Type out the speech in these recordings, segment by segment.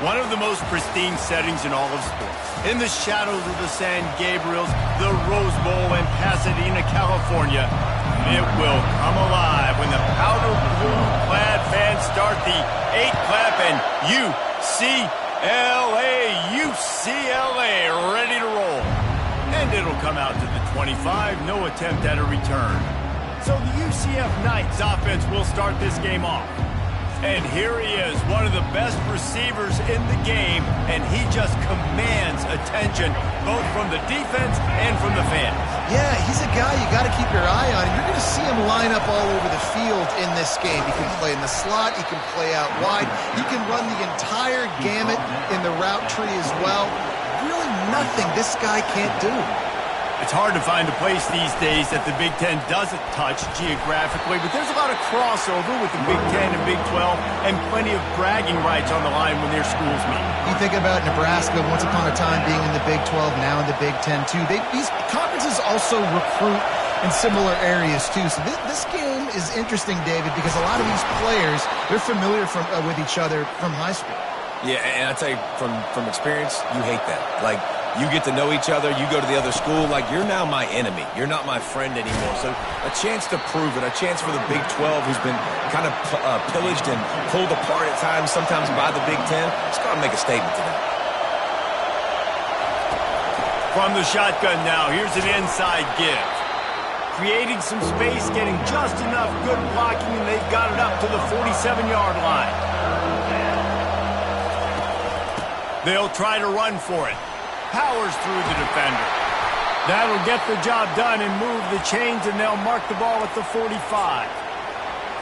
One of the most pristine settings in all of sports. In the shadows of the San Gabriels, the Rose Bowl in Pasadena, California, it will come alive when the powder blue-clad fans start the 8-clap and UCLA, ready to roll. And it'll come out to the 25, no attempt at a return. So the UCF Knights offense will start this game off. And here he is, one of the best receivers in the game, and he just commands attention, both from the defense and from the fans. Yeah, he's a guy you got to keep your eye on. You're going to see him line up all over the field in this game. He can play in the slot. He can play out wide. He can run the entire gamut in the route tree as well. Really nothing this guy can't do. It's hard to find a place these days that the Big Ten doesn't touch geographically, but there's a lot of crossover with the Big Ten and Big 12 and plenty of bragging rights on the line when their schools meet. You think about Nebraska once upon a time being in the Big 12, now in the Big 10 too. These conferences also recruit in similar areas too. So this game is interesting, David, because a lot of these players, they're familiar with each other from high school. Yeah, and I tell you, from experience, you hate that. Like, you get to know each other, you go to the other school, like, you're now my enemy. You're not my friend anymore. So a chance to prove it, a chance for the Big 12, who's been kind of pillaged and pulled apart at times, sometimes by the Big 10, it's got to make a statement to them. From the shotgun now, here's an inside give. Creating some space, getting just enough good blocking, and they've got it up to the 47-yard line. They'll try to run for it. Powers through the defender. That'll get the job done and move the chains, and they'll mark the ball at the 45.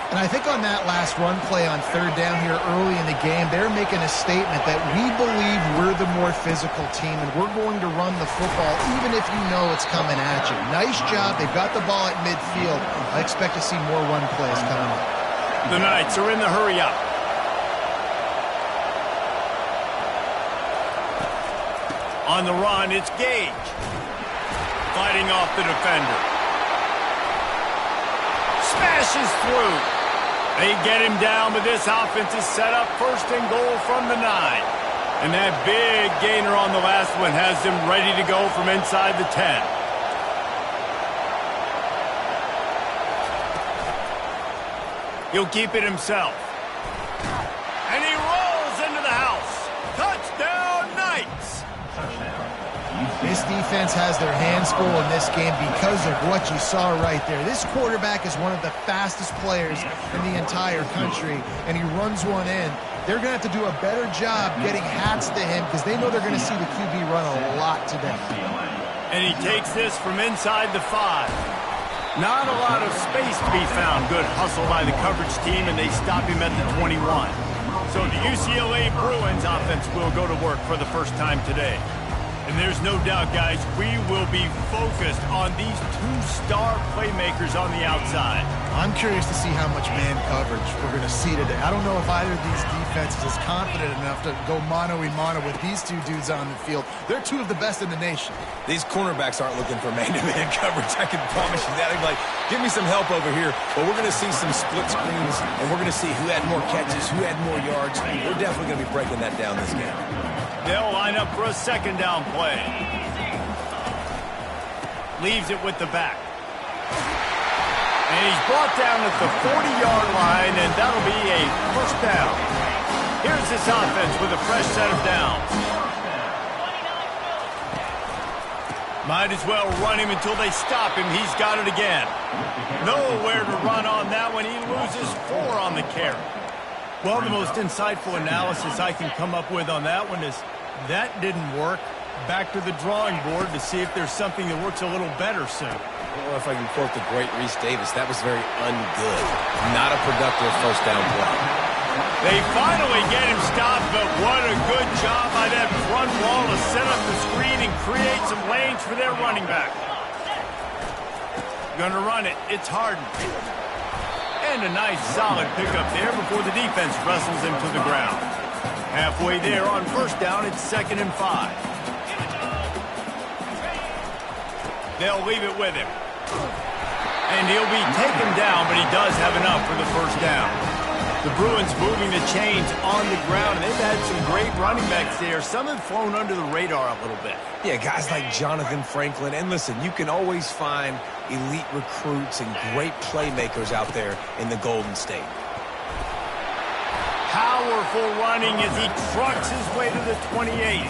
And I think on that last run play on third down here early in the game, they're making a statement that we believe we're the more physical team, and we're going to run the football even if you know it's coming at you. Nice job. They've got the ball at midfield. I expect to see more run plays coming up. The Knights are in the hurry-up. On the run, it's Gage. Fighting off the defender. Smashes through. They get him down, but this offense is set up first and goal from the 9. And that big gainer on the last one has them ready to go from inside the 10. He'll keep it himself. And he rolls into the house. Touchdown, Knights! This defense has their hands full in this game because of what you saw right there. This quarterback is one of the fastest players in the entire country, and he runs one in. They're going to have to do a better job getting hats to him because they know they're going to see the QB run a lot today. And he takes this from inside the 5. Not a lot of space to be found. Good hustle by the coverage team, and they stop him at the 21. So the UCLA Bruins offense will go to work for the first time today. And there's no doubt, guys, we will be focused on these 2-star playmakers on the outside. I'm curious to see how much man coverage we're going to see today. I don't know if either of these defenses is confident enough to go mano-a-mano with these two dudes on the field. They're two of the best in the nation. These cornerbacks aren't looking for man-to-man coverage. I can promise you that. They're like, give me some help over here. But we're going to see some split screens, and we're going to see who had more catches, who had more yards. We're definitely going to be breaking that down this game. They'll line up for a second down play. Leaves it with the back. And he's brought down at the 40-yard line, and that'll be a first down. Here's this offense with a fresh set of downs. Might as well run him until they stop him. He's got it again. Nowhere to run on that one. He loses 4 on the carry. Well, the most insightful analysis I can come up with on that one is that didn't work. Back to the drawing board to see if there's something that works a little better soon. Well, if I can quote the great Reese Davis, that was very ungood. Not a productive first down play. They finally get him stopped, but what a good job by that front wall to set up the screen and create some lanes for their running back. Gonna run it. It's Harden. And a nice solid pickup there before the defense wrestles him to the ground. Halfway there on first down, it's 2nd and 5. They'll leave it with him. And he'll be taken down, but he does have enough for the first down. The Bruins moving the chains on the ground. They've had some great running backs there. Some have flown under the radar a little bit. Yeah, guys like Jonathan Franklin. And listen, you can always find elite recruits and great playmakers out there in the Golden State. Powerful running as he trucks his way to the 28.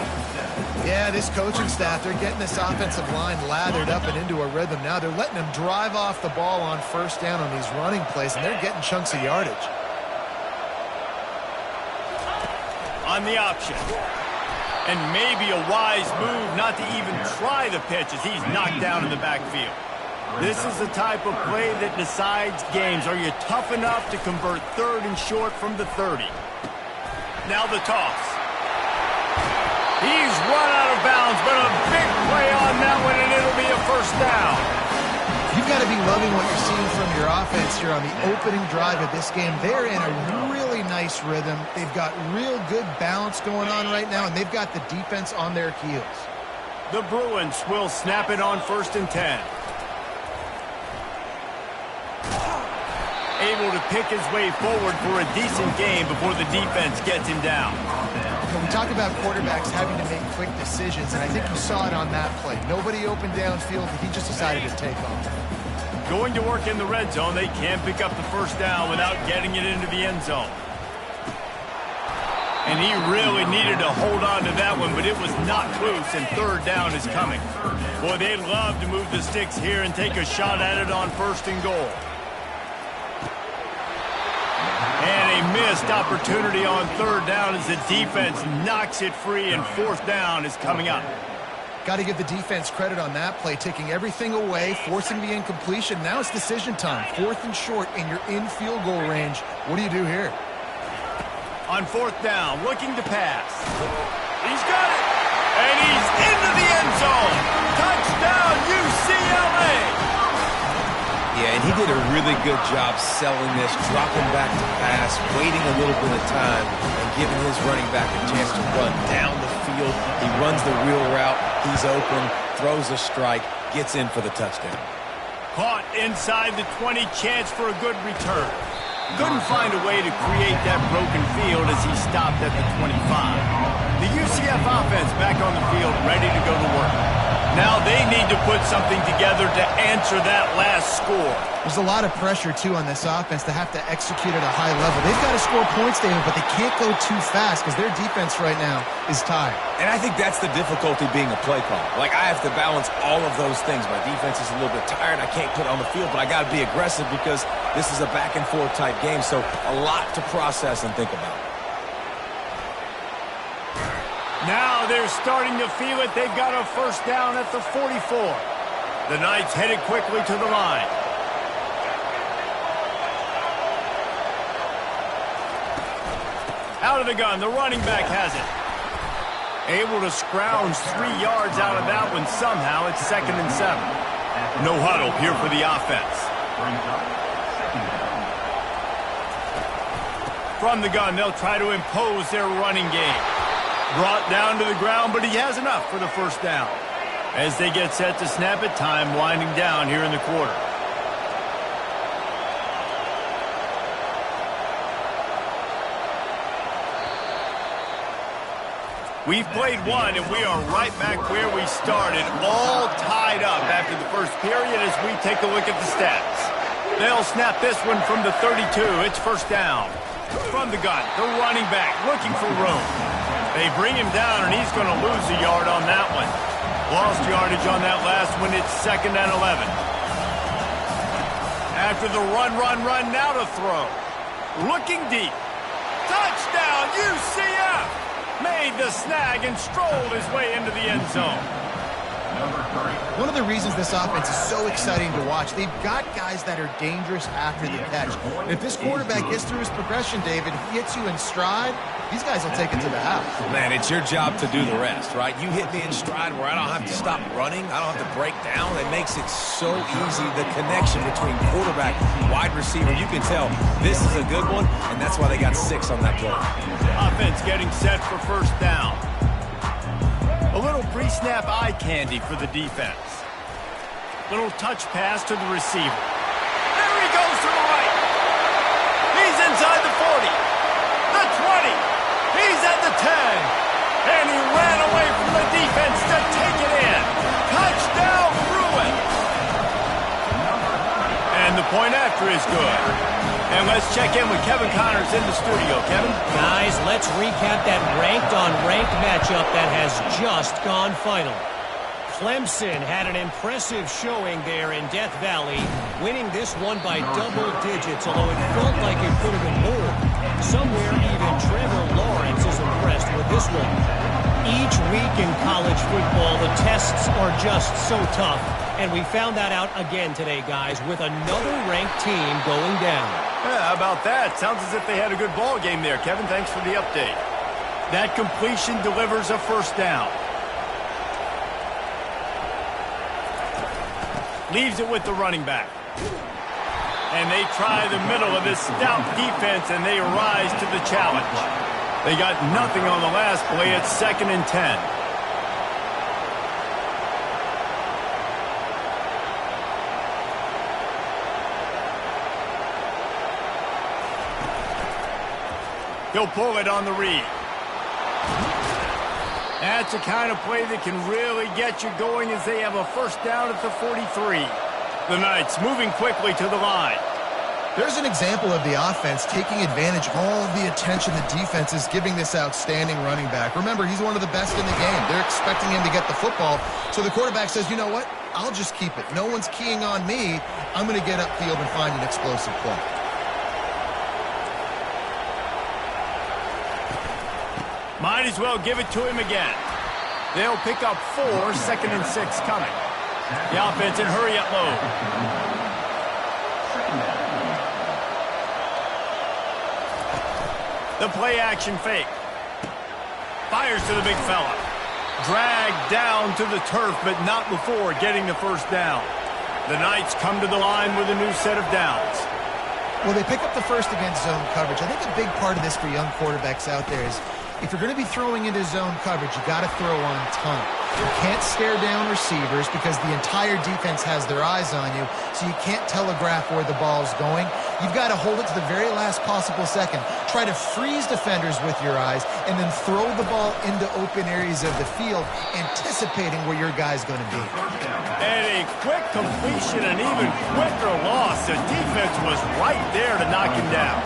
Yeah, this coaching staff, they're getting this offensive line lathered up and into a rhythm. Now they're letting them drive off the ball on first down on these running plays, and they're getting chunks of yardage. On the option. And maybe a wise move not to even try the pitch as he's knocked down in the backfield. This is the type of play that decides games. Are you tough enough to convert third and short from the 30? Now the toss. He's run out of bounds, but a big play on that one, and it'll be a first down. You've got to be loving what you're seeing from your offense here on the opening drive of this game. They're in a really nice rhythm. They've got real good balance going on right now, and they've got the defense on their heels. The Bruins will snap it on 1st and 10. Able to pick his way forward for a decent game before the defense gets him down. We talk about quarterbacks having to make quick decisions, and I think you saw it on that play. Nobody opened downfield, but he just decided to take off. Going to work in the red zone, they can't pick up the first down without getting it into the end zone. And he really needed to hold on to that one, but it was knocked loose, and 3rd down is coming. Boy, they'd love to move the sticks here and take a shot at it on 1st and goal. And a missed opportunity on 3rd down as the defense knocks it free, and 4th down is coming up. Got to give the defense credit on that play, taking everything away, forcing the incompletion. Now it's decision time. 4th and short, and you're in field goal range. What do you do here? On 4th down, looking to pass. He's got it, and he's into the end zone. Touchdown, UCLA. Yeah, and he did a really good job selling this, dropping back to pass, waiting a little bit of time, and giving his running back a chance to run down the field. He runs the wheel route. He's open, throws a strike, gets in for the touchdown. Caught inside the 20, chance for a good return. Couldn't find a way to create that broken field as he stopped at the 25. The UCF offense back on the field, ready to go to work. Now they need to put something together to answer that last score. There's a lot of pressure, too, on this offense to have to execute at a high level. They've got to score points, David, but they can't go too fast because their defense right now is tired. And I think that's the difficulty being a play caller. Like, I have to balance all of those things. My defense is a little bit tired. I can't put it on the field, but I got to be aggressive because this is a back-and-forth type game, so a lot to process and think about. Now they're starting to feel it. They've got a first down at the 44. The Knights headed quickly to the line. Out of the gun, the running back has it. Able to scrounge 3 yards out of that one somehow. It's 2nd and 7. No huddle here for the offense. From the gun, they'll try to impose their running game. Brought down to the ground, but he has enough for the first down. As they get set to snap it, time winding down here in the quarter. We've played one, and we are right back where we started, all tied up after the first period as we take a look at the stats. They'll snap this one from the 32. It's first down. From the gun, the running back looking for room. They bring him down, and he's going to lose a yard on that one. Lost yardage on that last one. It's 2nd and 11. After the run, now to throw. Looking deep. Touchdown, UCF! Made the snag and strolled his way into the end zone. One of the reasons this offense is so exciting to watch, they've got guys that are dangerous after the catch. And if this quarterback gets through his progression, David, he hits you in stride, these guys will take it to the house. Man, it's your job to do the rest, right? You hit me in stride where I don't have to stop running. I don't have to break down. It makes it so easy, the connection between quarterback and wide receiver. You can tell this is a good one, and that's why they got 6 on that play. Offense getting set for first down. A little pre-snap eye candy for the defense. Little touch pass to the receiver. There he goes to the right. He's inside the 40. defense to take it in. Touchdown, Bruins! And the point after is good. And let's check in with Kevin Connors in the studio. Kevin? Guys, let's recap that ranked-on-ranked matchup that has just gone final. Clemson had an impressive showing there in Death Valley, winning this one by double digits, although it felt like it could have been more. Somewhere even Trevor Lawrence is impressed with this one. Each week in college football, the tests are just so tough, and we found that out again today, guys, with another ranked team going down. Yeah, how about that? Sounds as if they had a good ball game there. Kevin, thanks for the update. That completion delivers a first down. Leaves it with the running back. And they try the middle of this stout defense, and they rise to the challenge. They got nothing on the last play. It's 2nd and 10. He'll pull it on the read. That's the kind of play that can really get you going as they have a first down at the 43. The Knights moving quickly to the line. There's an example of the offense taking advantage of all the attention the defense is giving this outstanding running back. Remember, he's one of the best in the game. They're expecting him to get the football. So the quarterback says, you know what? I'll just keep it. No one's keying on me. I'm going to get upfield and find an explosive play. Might as well give it to him again. They'll pick up 4, 2nd and 6 coming. The offense in hurry-up mode. The play-action fake. Fires to the big fella. Dragged down to the turf, but not before getting the first down. The Knights come to the line with a new set of downs. Well, they pick up the first against zone coverage. I think a big part of this for young quarterbacks out there is if you're going to be throwing into zone coverage, you got to throw on time. You can't stare down receivers because the entire defense has their eyes on you, so you can't telegraph where the ball's going. You've got to hold it to the very last possible second. Try to freeze defenders with your eyes and then throw the ball into open areas of the field, anticipating where your guy's going to be. And a quick completion, an even quicker loss. The defense was right there to knock him down.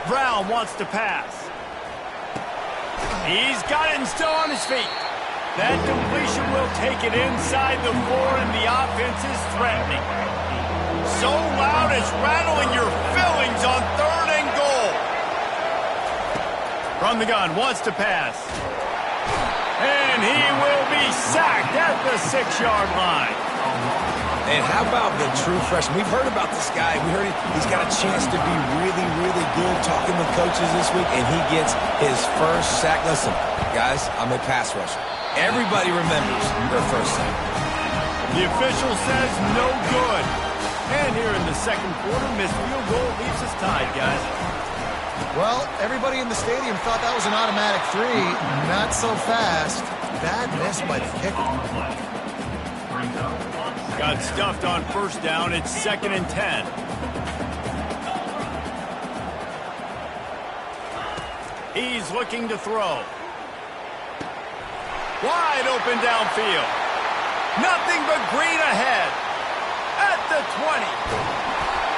Brown wants to pass. He's got it and still on his feet. That completion will take it inside the 4, and the offense is threatening. So loud it's rattling your fillings on 3rd and goal. From the gun, wants to pass. And he will be sacked at the 6-yard line. And how about the true freshman? We've heard about this guy. We heard he's got a chance to be really, really good talking with coaches this week, and he gets his first sack. Listen, guys, I'm a pass rusher. Everybody remembers their first sack. The official says no good. And here in the 2nd quarter, missed field goal leaves us tied, guys. Well, everybody in the stadium thought that was an automatic 3. Not so fast. Bad miss by the kicker. Got stuffed on first down. It's 2nd and 10. He's looking to throw. Wide open downfield. Nothing but green ahead. At the 20.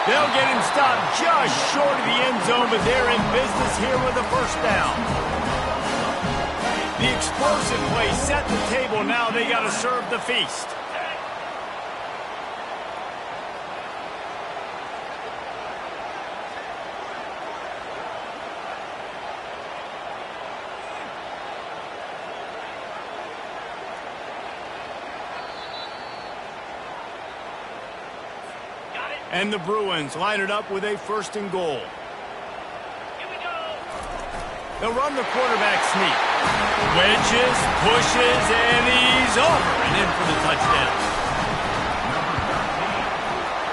They'll get him stopped just short of the end zone, but they're in business here with a first down. The explosive play set the table. Now they got to serve the feast. And the Bruins line it up with a 1st and goal. Here we go. They'll run the quarterback sneak. Wedges, pushes, and he's over and in for the touchdown.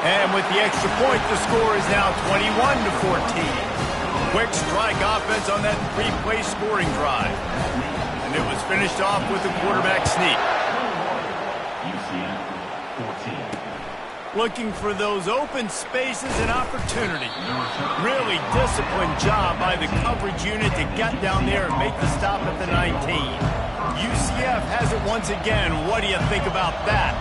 And with the extra point, the score is now 21-14. Quick strike offense on that 3-play scoring drive. And it was finished off with the quarterback sneak. looking for those open spaces and opportunity. Really disciplined job by the coverage unit to get down there and make the stop at the 19. UCF has it once again. What do you think about that?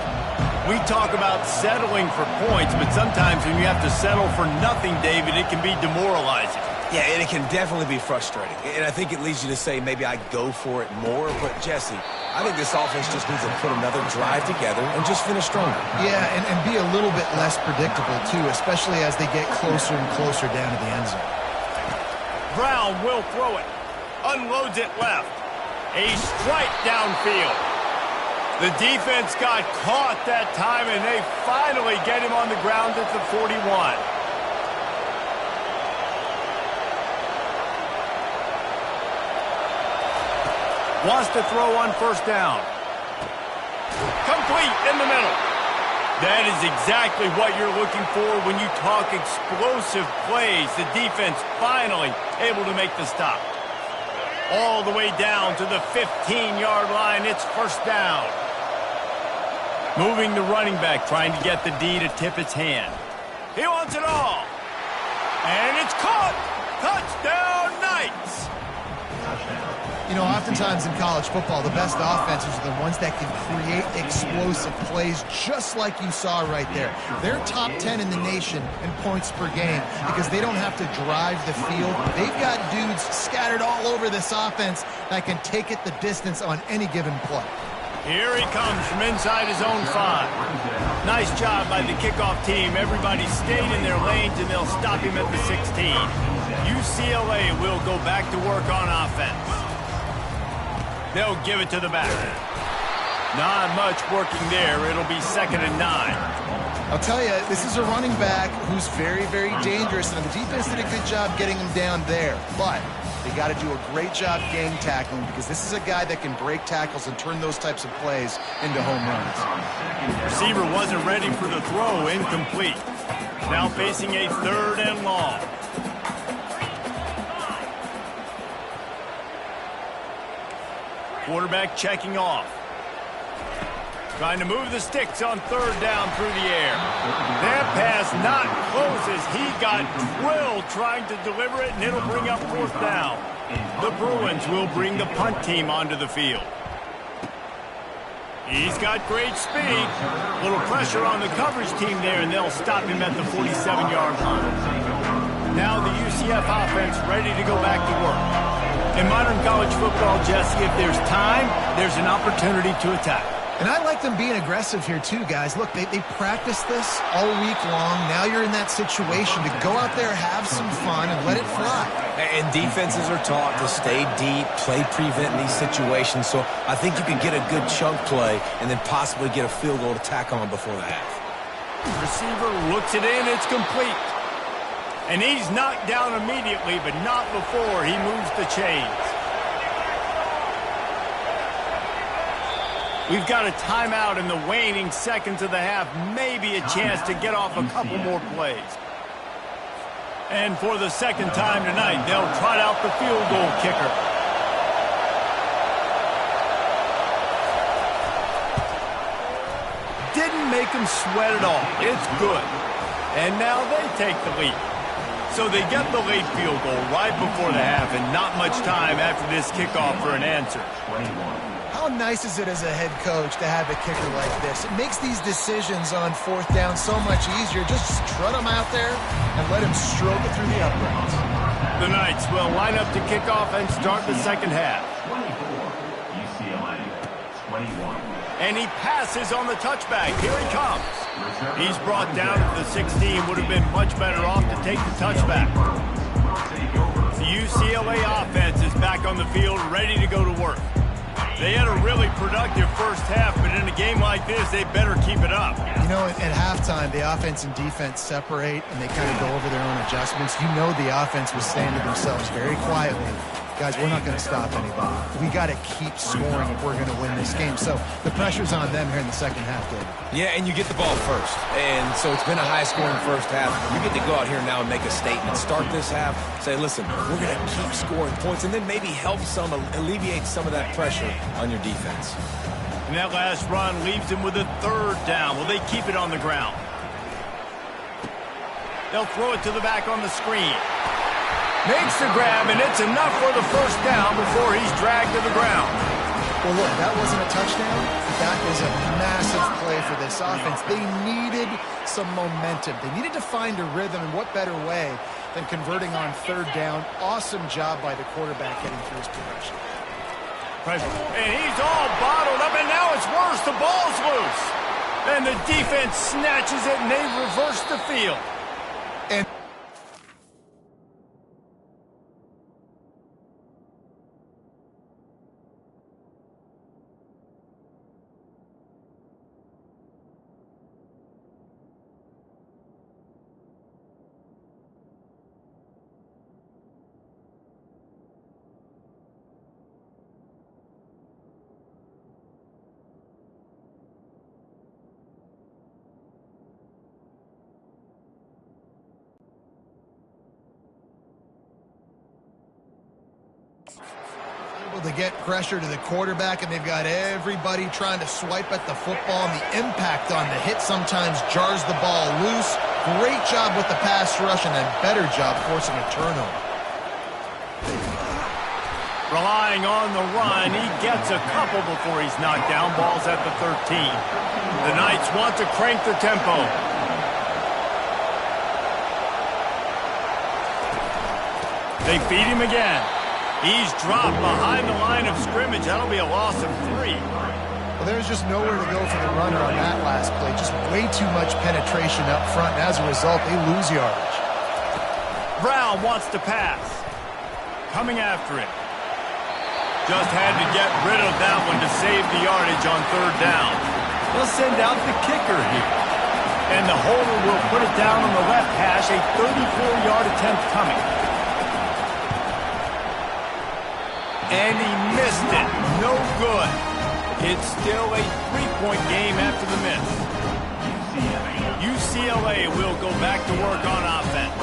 We talk about settling for points, but sometimes when you have to settle for nothing, David, it can be demoralizing. Yeah, and it can definitely be frustrating. And I think it leads you to say maybe I go for it more. But, Jesse, I think this offense just needs to put another drive together and just finish stronger. Yeah, and be a little bit less predictable, too, especially as they get closer and closer down to the end zone. Brown will throw it. Unloads it left. A strike downfield. The defense got caught that time, and they finally get him on the ground at the 41. Wants to throw on first down. Complete in the middle. That is exactly what you're looking for when you talk explosive plays. The defense finally able to make the stop. All the way down to the 15-yard line. It's first down. Moving the running back, trying to get the D to tip its hand. He wants it all. And it's caught. Touchdown, Knights. You know, oftentimes in college football, the best offenses are the ones that can create explosive plays, just like you saw right there. They're top 10 in the nation in points per game because they don't have to drive the field. They've got dudes scattered all over this offense that can take it the distance on any given play. Here he comes from inside his own 5. Nice job by the kickoff team. Everybody stayed in their lanes, and they'll stop him at the 16. UCLA will go back to work on offense. They'll give it to the back. Not much working there. It'll be 2nd and 9. I'll tell you, this is a running back who's very, very dangerous, and the defense did a good job getting him down there. But they got to do a great job gang tackling because this is a guy that can break tackles and turn those types of plays into home runs. Receiver wasn't ready for the throw. Incomplete. Now facing a 3rd and long. Quarterback checking off. Trying to move the sticks on 3rd down through the air. That pass not close as he got drilled trying to deliver it, and it'll bring up 4th down. The Bruins will bring the punt team onto the field. He's got great speed. Little pressure on the coverage team there, and they'll stop him at the 47-yard line. Now the UCF offense ready to go back to work. In modern college football, Jesse, if there's time, there's an opportunity to attack. And I like them being aggressive here too, guys. Look, they practiced this all week long. Now you're in that situation to go out there, have some fun, and let it fly. And defenses are taught to stay deep, play prevent in these situations. So I think you can get a good chunk play and then possibly get a field goal to tack on before the half. Receiver looks it in. It's complete. And he's knocked down immediately, but not before he moves the chains. We've got a timeout in the waning seconds of the half. Maybe a chance to get off a couple more plays. And for the 2nd time tonight, they'll trot out the field goal kicker. Didn't make him sweat at all. It's good. And now they take the lead. So they get the late field goal right before the half, and not much time after this kickoff for an answer. How nice is it as a head coach to have a kicker like this? It makes these decisions on 4th down so much easier. Just trot him out there and let him stroke it through the uprights. The Knights will line up to kick off and start the 2nd half. UCLA 21. And he passes on the touchback. Here he comes. He's brought down at the 16. Would have been much better off to take the touchback. The UCLA offense is back on the field, ready to go to work. They had a really productive first half, but in a game like this, they better keep it up. You know, at halftime, the offense and defense separate, and they kind of go over their own adjustments. You know the offense was saying to themselves very quietly, guys, we're not going to stop anybody. We got to keep scoring if we're going to win this game. So the pressure's on them here in the 2nd half, David. Yeah, and you get the ball first. And so it's been a high-scoring first half. You get to go out here now and make a statement. Start this half, say, listen, we're going to keep scoring points, and then maybe help alleviate some of that pressure on your defense. And that last run leaves him with a 3rd down. Will they keep it on the ground? They'll throw it to the back on the screen. Makes the grab, and it's enough for the first down before he's dragged to the ground. Well, look, that wasn't a touchdown. That is a massive play for this offense. They needed some momentum. They needed to find a rhythm, and what better way than converting on third down. Awesome job by the quarterback getting through his progression. And he's all bottled up, and now it's worse. The ball's loose. And the defense snatches it, and they reverse the field. And to get pressure to the quarterback, and they've got everybody trying to swipe at the football, and the impact on the hit sometimes jars the ball loose. Great job with the pass rush, and a better job forcing a turnover. Relying on the run, he gets a couple before he's knocked down. Ball's at the 13. The Knights want to crank the tempo. They feed him again. He's dropped behind the line of scrimmage. That'll be a loss of 3. Well, there's just nowhere to go for the runner on that last play. Just way too much penetration up front, and as a result, they lose yardage. Brown wants to pass. Coming after it. Just had to get rid of that one to save the yardage on third down. They'll send out the kicker here. And the holder will put it down on the left hash, a 34-yard attempt coming. And he missed it. No good. It's still a 3-point game after the miss. UCLA will go back to work on offense.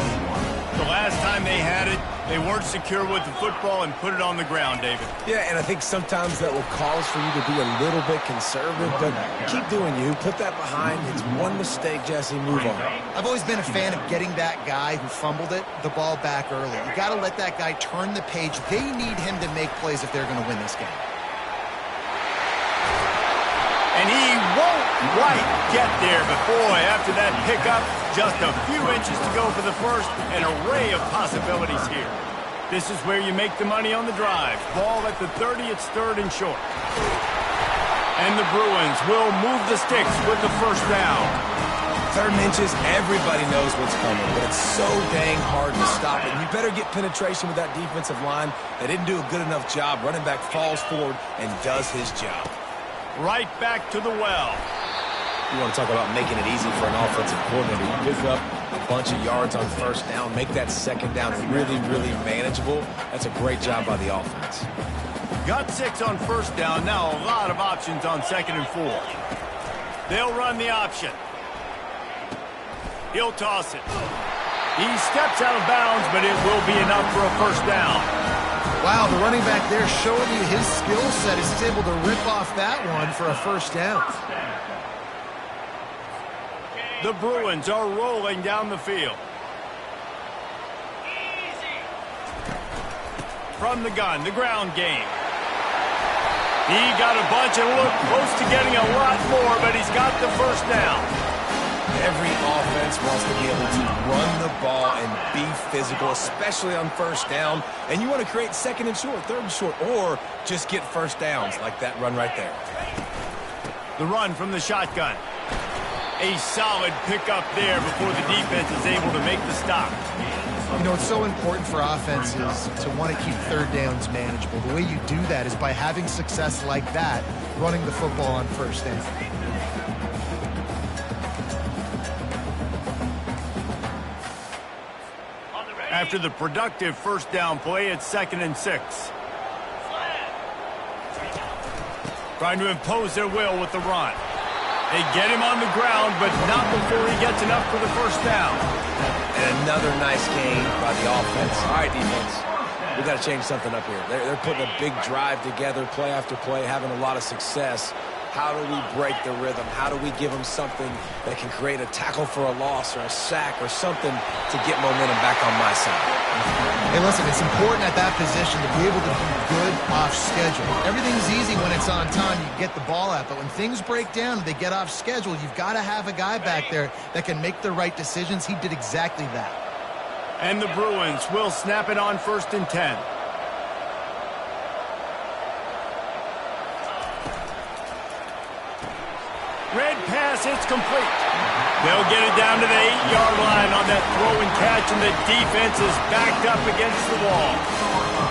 The last time they had it, they weren't secure with the football and put it on the ground, David. Yeah, and I think sometimes that will cause for you to be a little bit conservative, but keep doing you. Put that behind. It's one mistake, Jesse. Move on. I've always been a fan of getting that guy who fumbled it, the ball back early. You got to let that guy turn the page. They need him to make plays if they're going to win this game. And he won't quite get there, but boy, after that pickup, just a few inches to go for the first, an array of possibilities here. This is where you make the money on the drive. Ball at the 30, it's third and short. And the Bruins will move the sticks with the first down. Third and inches, everybody knows what's coming, but it's so dang hard to stop it. You better get penetration with that defensive line. They didn't do a good enough job. Running back falls forward and does his job. Right back to the well. You want to talk about making it easy for an offensive coordinator. You pick up a bunch of yards on first down, make that second down really, really manageable. That's a great job by the offense. Got 6 on first down. Now a lot of options on second and 4. They'll run the option. He'll toss it. He steps out of bounds, but it will be enough for a first down. Wow, the running back there showing you his skill set as he's able to rip off that one for a first down. The Bruins are rolling down the field. From the gun, the ground game. He got a bunch and looked close to getting a lot more, but he's got the first down. Every offense wants to be able to run the ball and be physical, especially on first down. And you want to create second and short, third and short, or just get first downs like that run right there. The run from the shotgun. A solid pickup there before the defense is able to make the stop. You know, it's so important for offenses to want to keep third downs manageable. The way you do that is by having success like that, running the football on first down. After the productive first down play, it's 2nd and 6. Trying to impose their will with the run. They get him on the ground, but not before he gets enough for the first down. And another nice game by the offense. All right, defense, we got to change something up here. They're putting a big drive together, play after play, having a lot of success. How do we break the rhythm? How do we give them something that can create a tackle for a loss or a sack or something to get momentum back on my side? Hey, listen, it's important at that position to be able to be good off schedule. Everything's easy when it's on time. You get the ball out. But when things break down and they get off schedule, you've got to have a guy back there that can make the right decisions. He did exactly that. And the Bruins will snap it on 1st and 10. Red pass, it's complete. They'll get it down to the 8-yard line on that throw and catch, and the defense is backed up against the wall.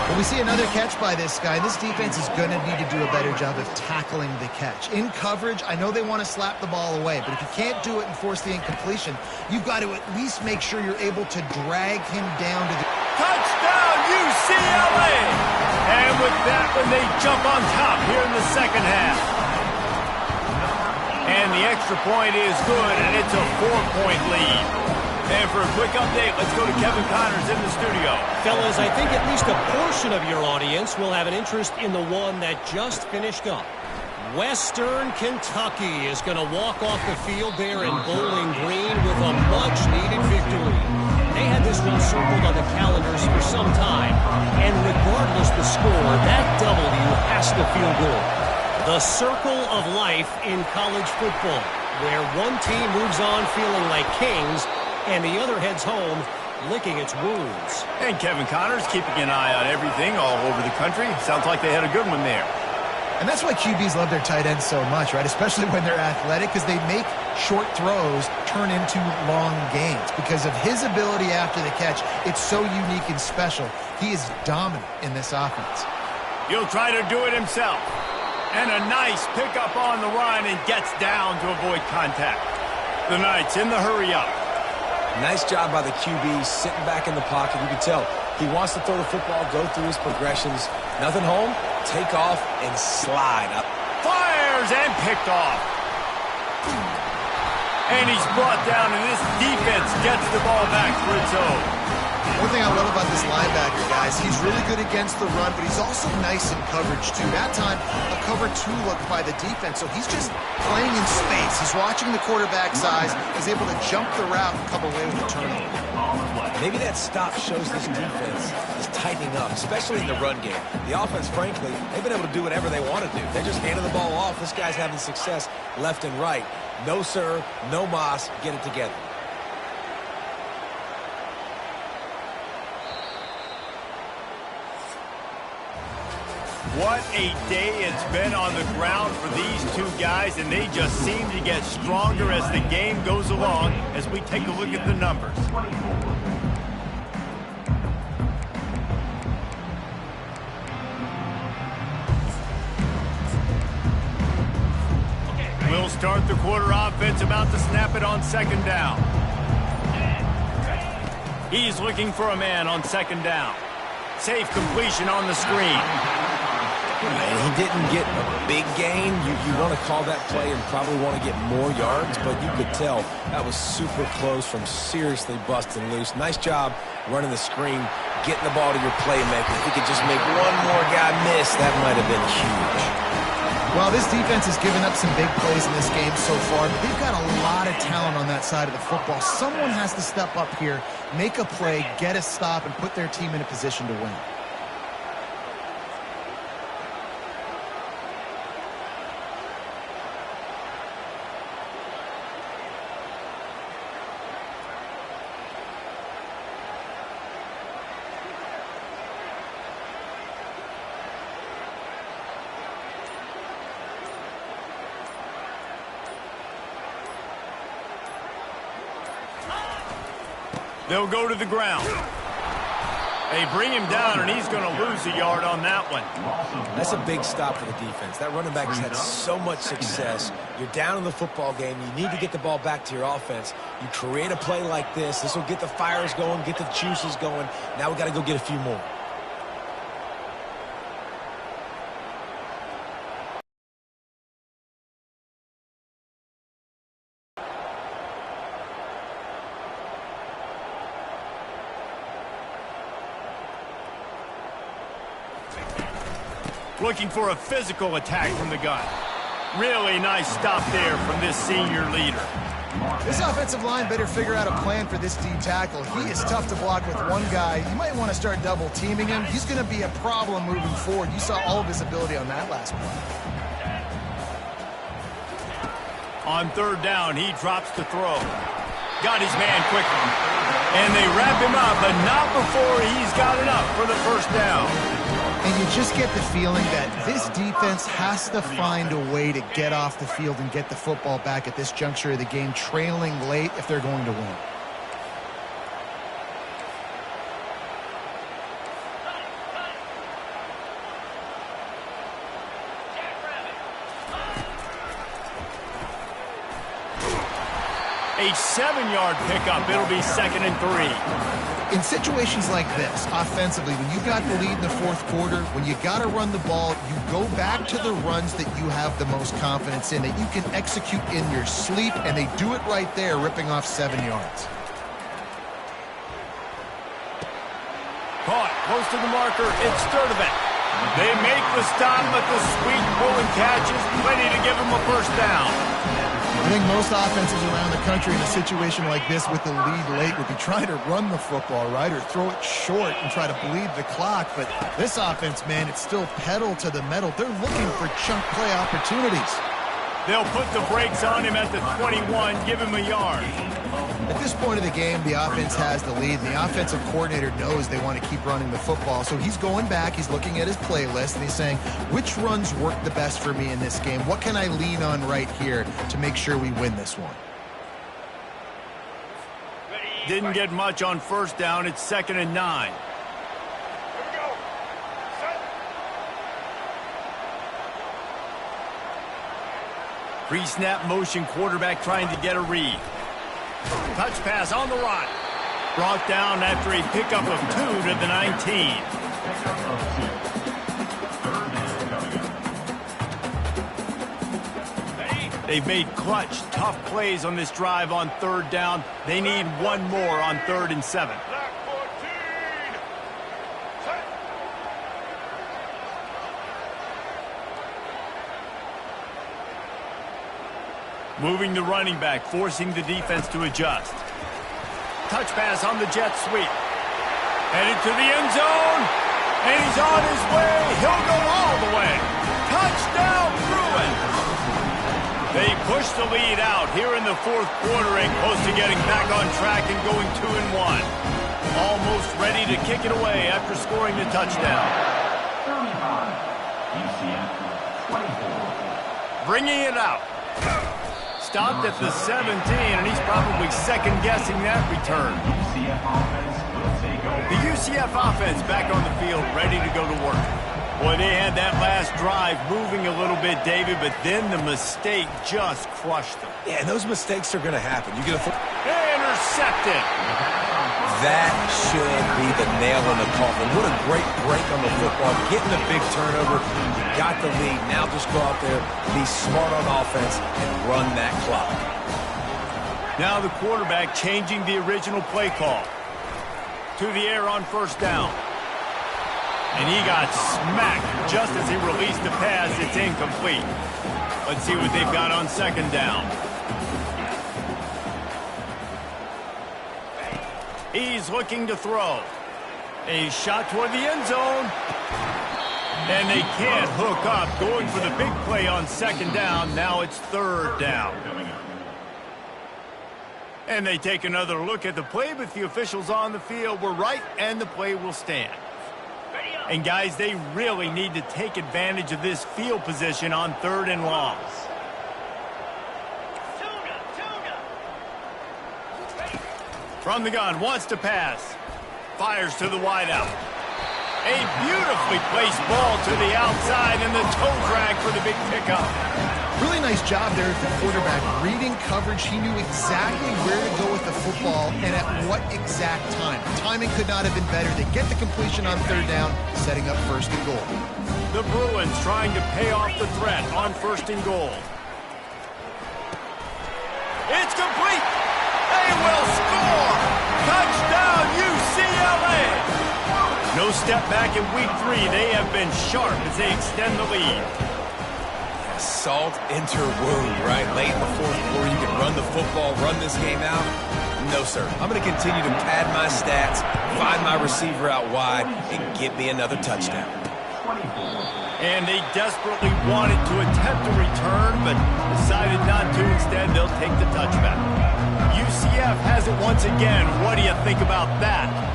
Well, we see another catch by this guy. This defense is going to need to do a better job of tackling the catch. In coverage, I know they want to slap the ball away, but if you can't do it and force the incompletion, you've got to at least make sure you're able to drag him down to the... Touchdown, UCLA! And with that one, they jump on top here in the second half. And the extra point is good, and it's a 4-point lead. And for a quick update, let's go to Kevin Connors in the studio. Fellas, I think at least a portion of your audience will have an interest in the one that just finished up. Western Kentucky is going to walk off the field there in Bowling Green with a much-needed victory. They had this one circled on the calendars for some time, and regardless the score, that W has to feel good. The circle of life in college football, where one team moves on feeling like kings and the other heads home licking its wounds. And Kevin Connors keeping an eye on everything all over the country. Sounds like they had a good one there. And that's why QBs love their tight ends so much, right? Especially when they're athletic, because they make short throws turn into long gains. Because of his ability after the catch, it's so unique and special. He is dominant in this offense. He'll try to do it himself. And a nice pickup on the run and gets down to avoid contact. The Knights in the hurry up. Nice job by the QB sitting back in the pocket. You can tell he wants to throw the football, go through his progressions. Nothing home, take off, and slide up. Fires and picked off. And he's brought down, and this defense gets the ball back for its own. One thing I love about this linebacker, guys, he's really good against the run, but he's also nice in coverage, too. That time, a cover 2 look by the defense, so he's just playing in space. He's watching the quarterback's eyes. He's able to jump the route and come away with a turnover. Maybe that stop shows this defense is tightening up, especially in the run game. The offense, frankly, they've been able to do whatever they want to do. They're just handing the ball off. This guy's having success left and right. No, sir, no mas, get it together. What a day it's been on the ground for these two guys, and they just seem to get stronger as the game goes along as we take a look at the numbers. We'll start the quarter offense, about to snap it on 2nd down. He's looking for a man on 2nd down. Safe completion on the screen. And he didn't get a big gain. You want to call that play and probably want to get more yards, but you could tell that was super close from seriously busting loose. Nice job running the screen, getting the ball to your playmaker. If he could just make one more guy miss, that might have been huge. Well, this defense has given up some big plays in this game so far, but they've got a lot of talent on that side of the football. Someone has to step up here, make a play, get a stop, and put their team in a position to win. They'll go to the ground. They bring him down, and he's going to lose a yard on that one. That's a big stop for the defense. That running back has had so much success. You're down in the football game. You need to get the ball back to your offense. You create a play like this. This will get the fires going, get the juices going. Now we got to go get a few more. Looking for a physical attack from the gun. Really nice stop there from this senior leader. This offensive line better figure out a plan for this D tackle. He is tough to block with one guy. You might want to start double teaming him. He's going to be a problem moving forward. You saw all of his ability on that last play. On third down, he drops to throw. Got his man quickly. And they wrap him up, but not before he's got enough for the first down. And you just get the feeling that this defense has to find a way to get off the field and get the football back at this juncture of the game, trailing late if they're going to win. A 7-yard pickup. It'll be 2nd and 3. In situations like this, offensively, when you got the lead in the fourth quarter, when you got to run the ball, you go back to the runs that you have the most confidence in, that you can execute in your sleep, and they do it right there, ripping off 7 yards. Caught close to the marker. It's Sturdivant. They make the stop, but the sweet pull and catch is plenty to give them a first down. I think most offenses around the country in a situation like this with the lead late would be trying to run the football, right, or throw it short and try to bleed the clock. But this offense, man, it's still pedal to the metal. They're looking for chunk play opportunities. They'll put the brakes on him at the 21, give him a yard. At this point of the game, the offense has the lead, and the offensive coordinator knows they want to keep running the football. So he's going back, he's looking at his playlist, and he's saying, which runs work the best for me in this game? What can I lean on right here to make sure we win this one? Didn't get much on first down. It's 2nd and 9. Pre-snap motion, quarterback trying to get a read. Touch pass on the run. Brought down after a pickup of 2 to the 19. They've made clutch, tough plays on this drive on third down. They need one more on 3rd and 7. Moving the running back, forcing the defense to adjust. Touch pass on the jet sweep. Headed to the end zone. And he's on his way. He'll go all the way. Touchdown, Bruin. They push the lead out here in the fourth quarter and close to getting back on track and going 2-1. Almost ready to kick it away after scoring the touchdown. 35. UCF 24. Bringing it out. Stopped at the 17, and he's probably second-guessing that return. The UCF offense back on the field, ready to go to work. Boy, they had that last drive moving a little bit, David, but then the mistake just crushed them. Yeah, and those mistakes are going to happen. You get a Intercepted. That should be the nail in the coffin. What a great break on the football. Getting the big turnover. You got the lead. Now just go out there, be smart on offense, and run that clock. Now the quarterback changing the original play call. To the air on first down. And he got smacked just as he released the pass. It's incomplete. Let's see what they've got on second down. He's looking to throw. A shot toward the end zone. And they can't hook up. Going for the big play on second down. Now it's third down. And they take another look at the play, but the officials on the field were right, and the play will stand. And, guys, they really need to take advantage of this field position on 3rd and long. From the gun, wants to pass. Fires to the wideout. A beautifully placed ball to the outside, and the toe drag for the big pickup. Really nice job there at the quarterback. Reading coverage, he knew exactly where to go with the football and at what exact time. Timing could not have been better. They get the completion on third down, setting up 1st and goal. The Bruins trying to pay off the threat on 1st and goal. It's complete. They will score. Touchdown, UCLA. No step back in week 3. They have been sharp as they extend the lead. salt into wound, right? Late in the fourth quarter, you can run the football, run this game out. No, sir. I'm going to continue to pad my stats, find my receiver out wide, and get me another touchdown. And they desperately wanted to attempt a return, but decided not to. Instead, they'll take the touchback. UCF has it once again. What do you think about that?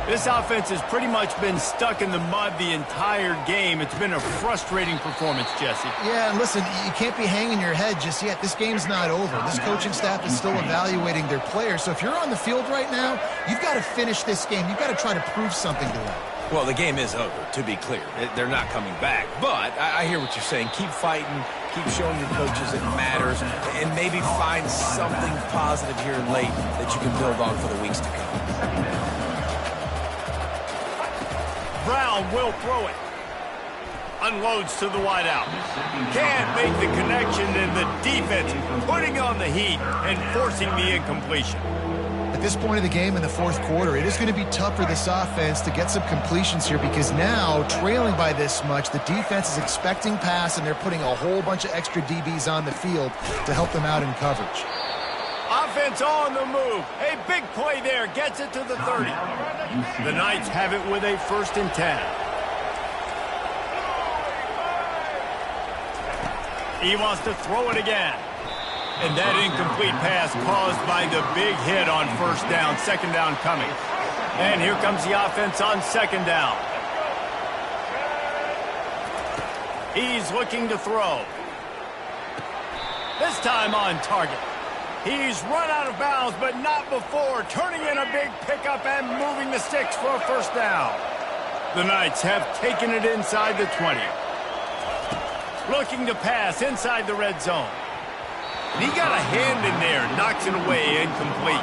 This offense has pretty much been stuck in the mud the entire game. It's been a frustrating performance, Jesse. Yeah, and listen, you can't be hanging your head just yet. This game's not over. This coaching staff is still evaluating their players. So if you're on the field right now, you've got to finish this game. You've got to try to prove something to them. Well, the game is over, to be clear. They're not coming back. But I hear what you're saying. Keep fighting. Keep showing your coaches it matters. And maybe find something positive here late that you can build on for the weeks to come. Brown will throw it. Unloads to the wideout. Can't make the connection, and the defense putting on the heat and forcing the incompletion. At this point of the game in the fourth quarter, it is going to be tough for this offense to get some completions here because now, trailing by this much, the defense is expecting pass, and they're putting a whole bunch of extra DBs on the field to help them out in coverage. Offense on the move. A big play there. Gets it to the 30. The Knights have it with a 1st and 10. He wants to throw it again. And that incomplete pass caused by the big hit on 1st down. 2nd down coming. And here comes the offense on 2nd down. He's looking to throw. This time on target. He's run out of bounds, but not before. Turning in a big pickup and moving the sticks for a 1st down. The Knights have taken it inside the 20. Looking to pass inside the red zone. And he got a hand in there, knocks it away, incomplete.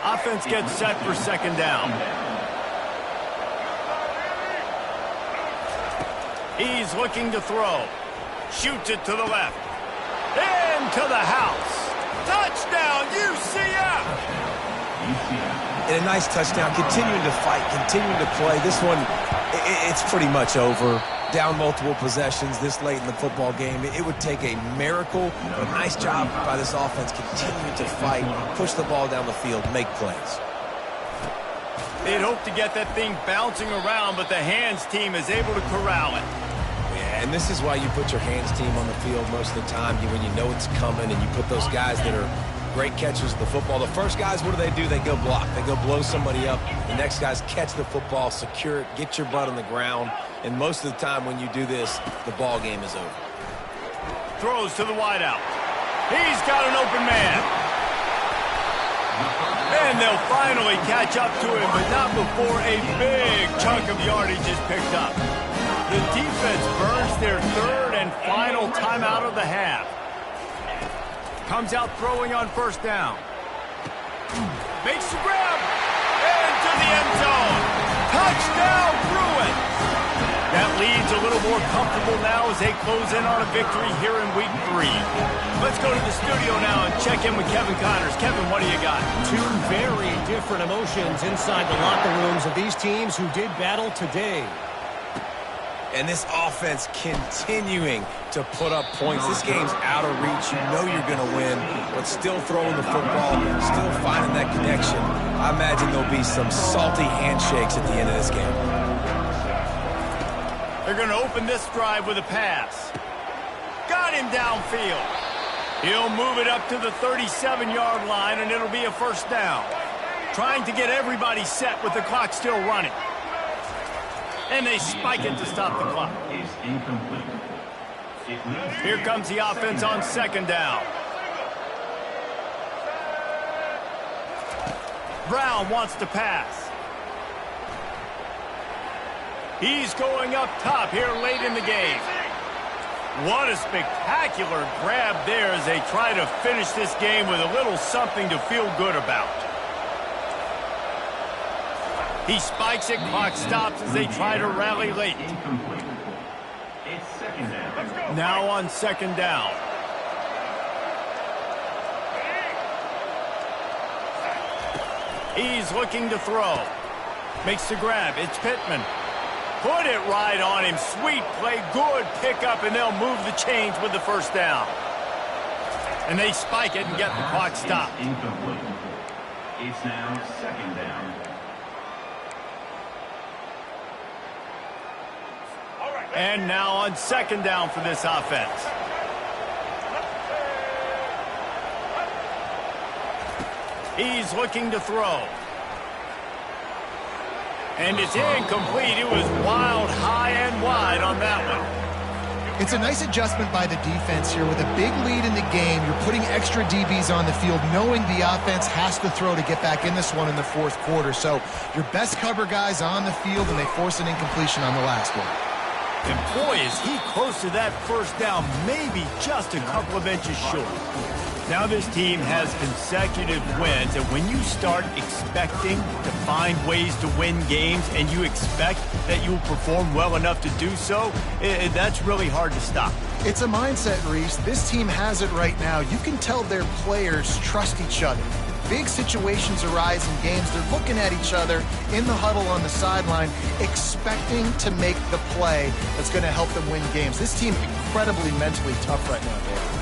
Offense gets set for 2nd down. He's looking to throw. Shoots it to the left. Into the house. Touchdown, UCF! And a nice touchdown, continuing to fight, continuing to play. This one, it's pretty much over. Down multiple possessions this late in the football game. It would take a miracle, but a nice job by this offense continuing to fight, push the ball down the field, make plays. They'd hope to get that thing bouncing around, but the hands team is able to corral it. Yeah, and this is why you put your hands team on the field most of the time, when you know it's coming, and you put those guys that are great catchers of the football. The first guys, what do? They go block. They go blow somebody up. The next guys catch the football, secure it, get your butt on the ground. And most of the time when you do this, the ball game is over. Throws to the wideout. He's got an open man. And they'll finally catch up to him, but not before a big chunk of yardage is picked up. The defense burns their 3rd and final timeout of the half. Comes out throwing on 1st down. Makes the grab. Into the end zone. Touchdown, Bruins. That lead's a little more comfortable now as they close in on a victory here in Week 3. Let's go to the studio now and check in with Kevin Connors. Kevin, what do you got? Two very different emotions inside the locker rooms of these teams who did battle today. And this offense continuing to put up points. This game's out of reach. You know you're going to win, but still throwing the football, still finding that connection. I imagine there'll be some salty handshakes at the end of this game. They're going to open this drive with a pass. Got him downfield. He'll move it up to the 37-yard line, and it'll be a 1st down. Trying to get everybody set with the clock still running. And they spike it to stop the clock. Here comes the offense on 2nd down. Brown wants to pass. He's going up top here late in the game. What a spectacular grab there as they try to finish this game with a little something to feel good about. He spikes it, clock stops as they try to rally late. Now on 2nd down. He's looking to throw. Makes the grab. It's Pittman. Put it right on him. Sweet play, good pickup, and they'll move the chains with the first down. And they spike it and get the clock stopped. Incomplete. It's now second down. And now on second down for this offense. He's looking to throw. And it's incomplete. It was wild, high and wide on that one. It's a nice adjustment by the defense here. With a big lead in the game, you're putting extra DBs on the field, knowing the offense has to throw to get back in this one in the fourth quarter. So your best cover guys on the field, and they force an incompletion on the last one. And boy, is he close to that first down, maybe just a couple of inches short. Now this team has consecutive wins, and when you start expecting to find ways to win games and you expect that you'll perform well enough to do so, that's really hard to stop. It's a mindset, Reese. This team has it right now. You can tell their players trust each other. Big situations arise in games. They're looking at each other in the huddle on the sideline, expecting to make the play that's going to help them win games. This team incredibly mentally tough right now, Dave.